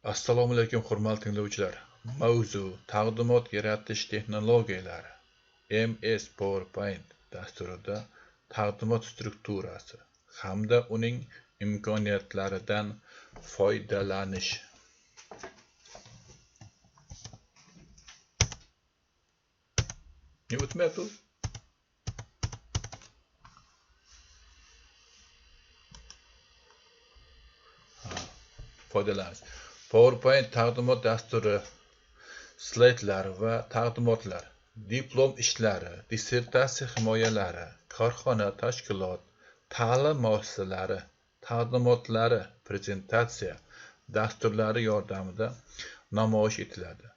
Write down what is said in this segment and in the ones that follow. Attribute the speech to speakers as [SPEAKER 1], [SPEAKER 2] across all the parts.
[SPEAKER 1] Assalomu alaykum hurmatli tinglovchilar. Mavzu taqdimot yaratish texnologiyalari. MS PowerPoint dasturida taqdimot strukturasi hamda uning imkoniyatlaridan foydalanish. Ne o'tmayapti? Foydalanish. PowerPoint taqdimot dasturi, slaydlar va taqdimotlar, diplom ishlari, dissertatsiya himoyalari, korxona, tashkilot, ta'lim muassasalari taqdimotlari, prezentatsiya dasturlari yordamida namoyish etiladi.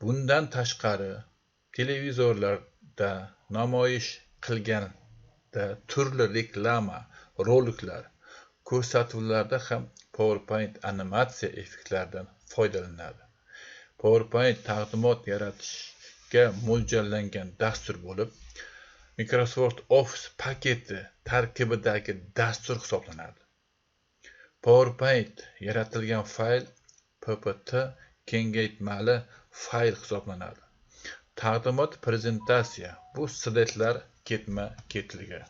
[SPEAKER 1] Bundan tashqari, televizorlarda namoyish qilganda turli reklama roliklar, ko'rsatuvlarda ham PowerPoint animatsiya effektlaridan foydalanadi. PowerPoint taqdimot yaratishga mo'ljallangan dastur bo'lib, Microsoft Office paketi tarkibidagi dastur hisoblanadi. PowerPoint yaratilgan fayl PPT kengaytmali fayl hisoblanadi. Taqdimot prezentatsiya bu slaydlar ketma-ketligi.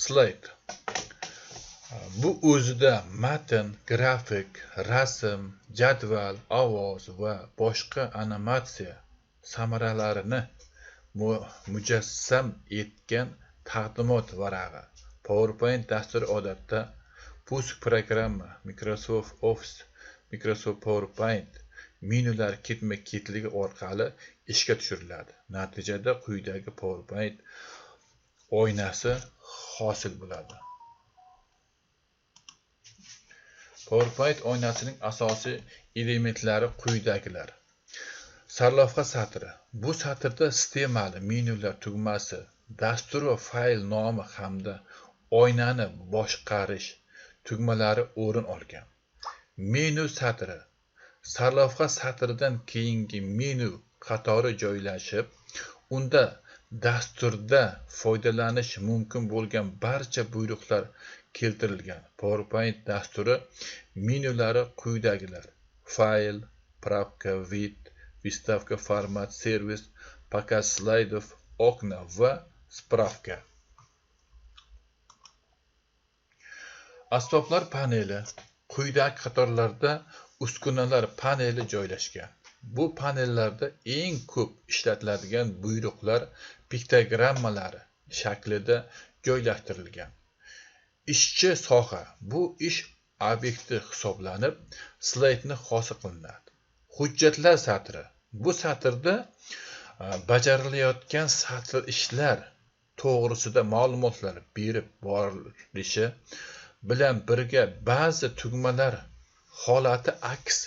[SPEAKER 1] Slayd bu o'zida matn, grafik, rasm, jadval, ovoz va boshqa animatsiya samaralarini mujassam etgan taqdimot varag'i. PowerPoint dasturi odatda pusk programma, Microsoft Office, Microsoft PowerPoint menyular ketma-ketligi orqali ishga tushiriladi. Natijada quyidagi PowerPoint oynasi hosil bo'ladi. PowerPoint oynasining asosiy elementlari quyidagilar. Sarlavha satri. Bu satrda sistemali menyular tugmasi, dastur va fayl nomi hamda oynani boshqarish tugmalari o'rin olgan. Menyu satri. Sarlavha satridan keyingi menyu qatori joylashib, unda dasturda foydalanish mumkin bo'lgan barcha buyruqlar keltirilgan. PowerPoint dasturi menyulari quyidagilar: fayl, правка, vid, выставка, format, servis, показ slaydov, okna va spravka. Asboblar paneli. Quyidagi qatorlarda uskunalar paneli joylashgan. Bu panellarda eng ko'p ishlatiladigan buyruqlar piktogrammalari shaklida joylashtirilgan. Ishchi soha bu ish obyekti hisoblanib, slaydni hosil qilinadi. Hujjatlar satri. Bu satrda bajarilayotgan satr ishlar to'g'risida ma'lumotlar berib borilishi bilan birga ba'zi tugmalar holati aks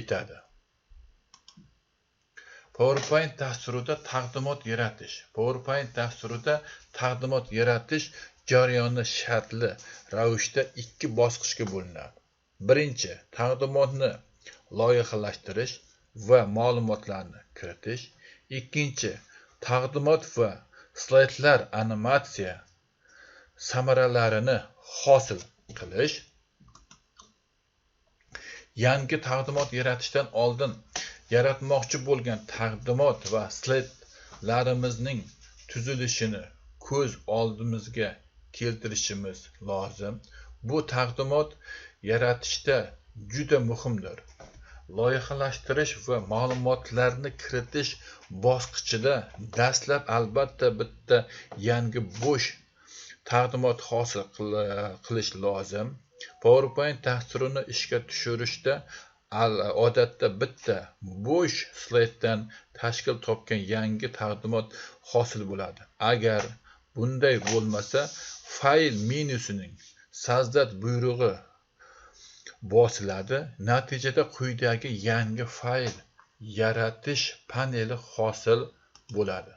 [SPEAKER 1] etadi. PowerPoint dasturida taqdimot yaratish. PowerPoint dasturida taqdimot yaratish jarayoni shartli ravishda ikki bosqichga bo'linadi. Birinchi, taqdimotni loyihalashtirish va ma'lumotlarni kiritish. Ikkinchi, taqdimot va slaydlar animatsiya samaralarini hosil qilish. Yangi taqdimot yaratishdan oldin yaratmoqchi bo'lgan taqdimot va slaydlarimizning tuzilishini ko'z oldimizga keltirishimiz lozim. Bu taqdimot yaratishda juda muhimdir. Loyihalashtirish va ma'lumotlarni kiritish bosqichida dastlab albatta bitta yangi bo'sh taqdimot hosil qilish lozim. PowerPoint dasturini ishga tushirishda odatda bitta bo'sh slayddan tashkil topgan yangi taqdimot hosil bo'ladi. Agar bunday bo'lmasa, fayl menyusining sajdat buyrug'i bosiladi. Natijada quyidagi yangi fayl yaratish paneli hosil bo'ladi.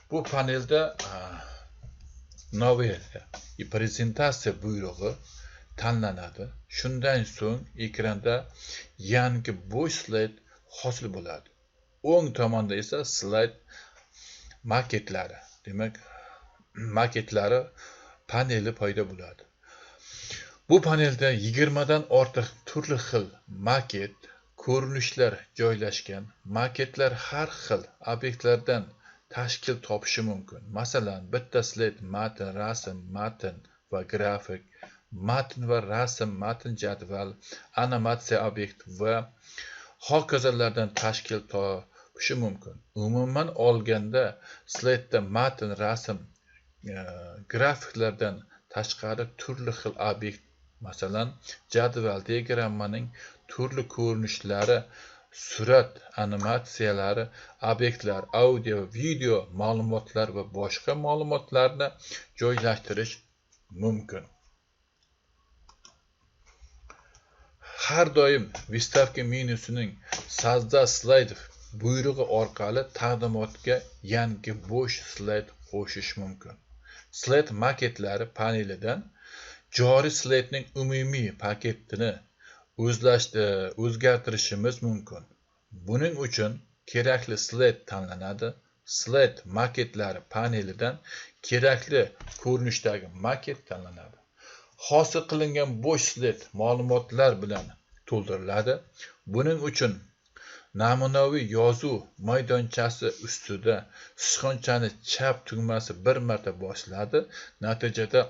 [SPEAKER 1] Bu panelda новая prezentatsiya buyrug'i tanlanadi. Shundan so'ng ekranda yangi bo'sh slayd hosil bo'ladi. O'ng tomonda esa slayd maketlari, demak maketlari paneli paydo bo'ladi. Bu panelda 20 dan ortiq turli xil maket, ko'rinishlar joylashgan. Maketlar har xil obyektlardan tashkil topishi mumkin. Masalan, bitta slayd matn, rasm, matn va grafik, matn va rasm, matn jadval, animatsiya obyekt va hokazolardan tashkil topishi mumkin. Umuman olganda, slaydda matn, rasm, grafiklardan tashqari turli xil obyekt, masalan, jadval, diagrammaning turli ko'rinishlari, surat animatsiyalari, obyektlar, audio, video ma'lumotlar va boshqa ma'lumotlarni joylashtirish mumkin. Har doim Vystavka menyusining Sozda slayd buyrug'i orqali taqdimotga yangi bo'sh slayd qo'shish mumkin. Slayd maketlari panelidan joriy slaydning umumiy paketini o'zgartirishimiz mumkin. Buning uchun kerakli slayd tanlanadi. Slayd maketlari panelidan kerakli ko'rinishdagi maket tanlanadi. Hosil qilingan bo'sh slayd ma'lumotlar bilan to'ldiriladi. Buning uchun namunaviy yozuv maydonchasi ustida sichqonchani chap tugmasi bir marta bosiladi. Natijada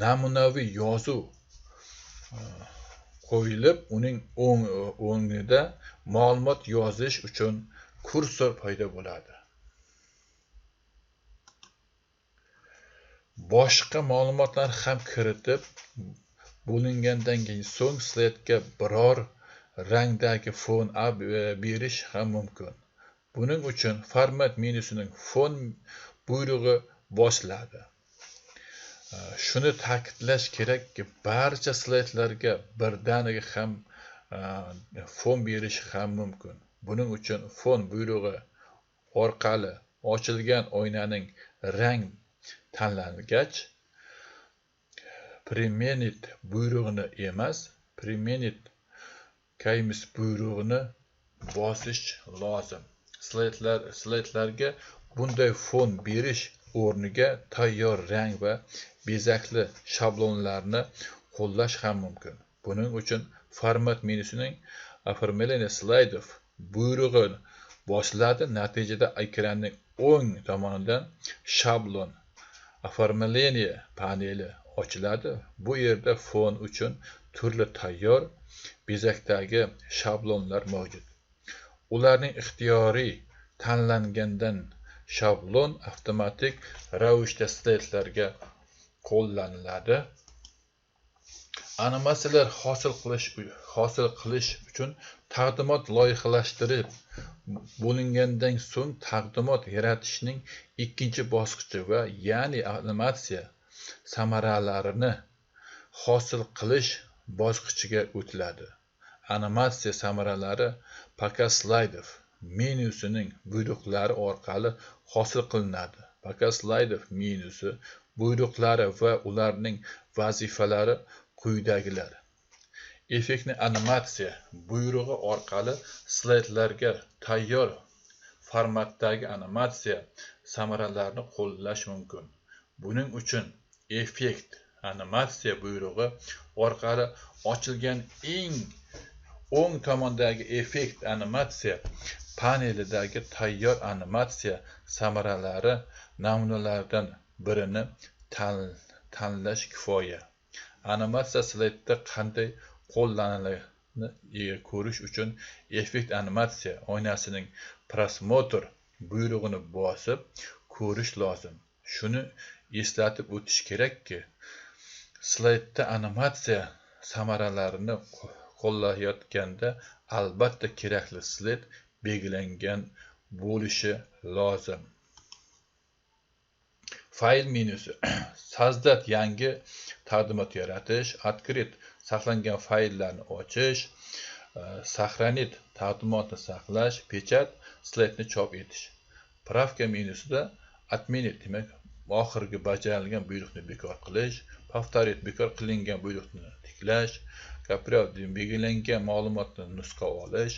[SPEAKER 1] namunaviy yozuv qo'yilib, uning o'ngida ma'lumot yozish uchun kursor paydo bo'ladi. Boshqa ma'lumotlar ham kiritib bo'lingandan so'ng slaydga biror rangdagi fon berish ham mumkin. Buning uchun format menyusining fon buyrug'i bosiladi. Shuni ta'kidlash kerakki, barcha slaydlarga birdaniga ham fon berish ham mumkin. Buning uchun fon buyrug'i orqali ochilgan oynaning rang tanlangach, premenit buyrug'ini emas, premenit kaymis buyrug'ini bosish lozim. Slaydlarga bunday fon berish o'rniga tayyor rang va bezakli shablonlarni qo'llash ham mumkin. Buning uchun format menyusining оформление slaydov buyrug'i bosiladi. Natijada ekranning o'ng tomonidan shablon оформление paneli ochiladi. Bu yerda fon uchun turli tayyor bezakdagi shablonlar mavjud. Ularning ixtiyoriy tanlangandan shablon avtomatik ravishda slaydlarga qo'llaniladi. Animatsiyalar hosil qilish uchun taqdimot loyihalashtirib bo'lingandan so'ng taqdimot yaratishning ikkinchi bosqichi va ya'ni animatsiya samaralarini hosil qilish bosqichiga o'tiladi. Animatsiya samaralari Показ slaydov menyusining buyruqlari orqali hosil qilinadi. Показ slaydov menyusi buyruqlari va ularning vazifalari quyidagilar. Effektni animatsiya buyrug'i orqali slaydlarga tayyor formatdagi animatsiya samaralarini qo'llash mumkin. Buning uchun effekt animatsiya buyrug'i orqali ochilgan o'ng tomondagi effekt animatsiya panelidagi tayyor animatsiya samaralari namunalaridan birini tanlash kifoya. Animatsiya slaydda qanday qo'llanilishini ko'rish uchun effekt animatsiya oynasining prosmotr buyrug'ini bosib ko'rish lozim. Shuni eslatib o'tish kerakki, slaydda animatsiya samaralarini qo'llayotganda albatta kerakli slayd belgilangan bo'lishi lozim. Fayl menyusi. Sozda yangi taqdimot yaratish, открыть saqlangan fayllarni ochish, сохранить taqdimotni saqlash, pechat slaydni chop etish. Pravka menyusida отменить demak oxirgi bajarilgan buyruqni bekor qilish, повторить bekor qilingan buyruqni tiklash, kopirovать belgilangan ma'lumotni nusxa olish,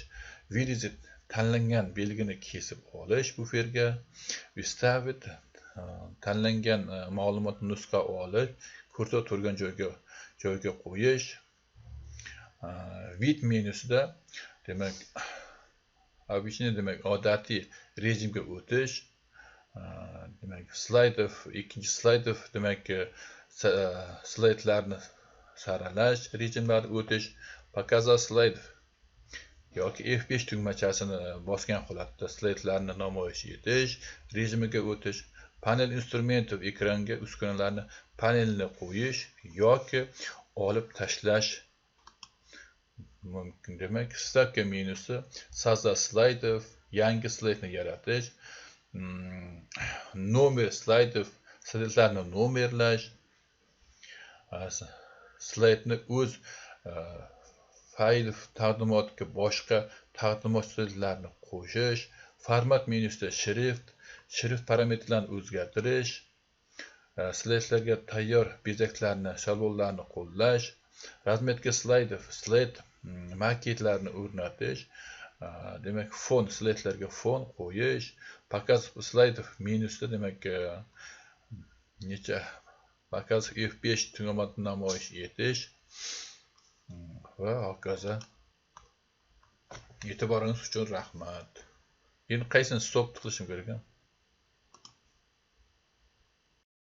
[SPEAKER 1] вырезать tanlangan belgini kesib olish buferga, выставить tanlangan ma'lumotni nusxa olish, kursor turgan joyga qo'yish. Vid menyusida demak обычный demak odatiy rejimga o'tish. Demak ikkinchi slaydov demak slaydlarni saralash rejimlari o'tish, показать slaydov yoki F5 tugmachasini bosgan holatda slaydlarni namoyish etish rejimiga o'tish, panel instrumentov ekranga uskunalarni panelni qo'yish yoki olib tashlash mumkin. Demak, stavka menyusi soздать slaydov, yangi slaydni yaratish, nomer slaydov, slaydlarni nomerlash, slaydni o'z fayl taqdimotiga boshqa taqdimot slaydlarni qo'shish, format menyusida shrift parametrlarini o'zgartirish, slaydlarga tayyor bezaklarni, shablonlarni qo'llash, razmetka slaydov, slayd maketlarni o'rnatish, demak fon slaydlarga fon qo'yish, показ slaydov menyusida demak показ F5 tugmasini namoyish etish va hokazo. E'tiboringiz uchun rahmat. Endi qaysini stop qilishim kerak?